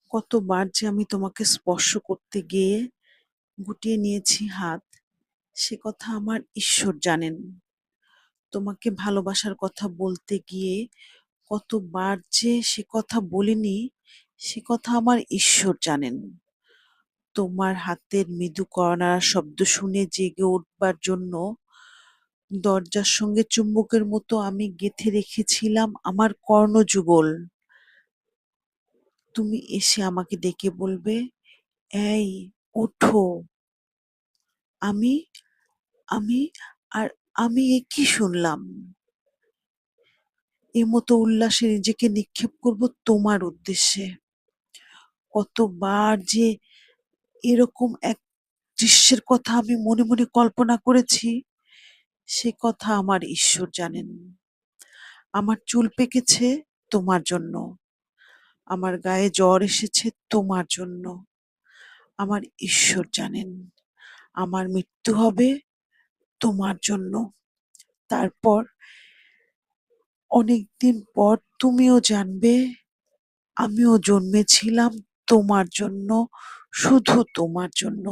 কতবার যে আমি তোমাকে স্পর্শ করতে গিয়ে গুটিয়ে নিয়েছি হাত, সে কথা আমার ঈশ্বর জানেন। তোমাকে ভালোবাসার কথা বলতে গিয়ে কতবার যে সে কথা বলিনি, সে কথা আমার ঈশ্বর জানেন। তোমার হাতের মৃদু করোনার শব্দ শুনে জেগে উঠবার জন্য দরজার সঙ্গে চুম্বকের মতো আমি গেঁথে রেখেছিলাম আমার কর্ণযুগল। তুমি এসে আমাকে ডেকে বলবে, এই ওঠো। আমি আমি আর আমি এ কি শুনলাম? এ মতো উল্লাসে নিজেকে নিক্ষেপ করব তোমার উদ্দেশ্যে। কতবার যে এরকম এক দৃশ্যের কথা আমি মনে মনে কল্পনা করেছি, সে কথা আমার ঈশ্বর জানেন। আমার চুল পেকেছে তোমার জন্য, আমার গায়ে জ্বর এসেছে তোমার জন্য। আমার ঈশ্বর জানেন আমার মৃত্যু হবে তোমার জন্য। তারপর অনেকদিন পর তুমিও জানবে আমিও জন্মেছিলাম তোমার জন্য, শুধু তোমার জন্য।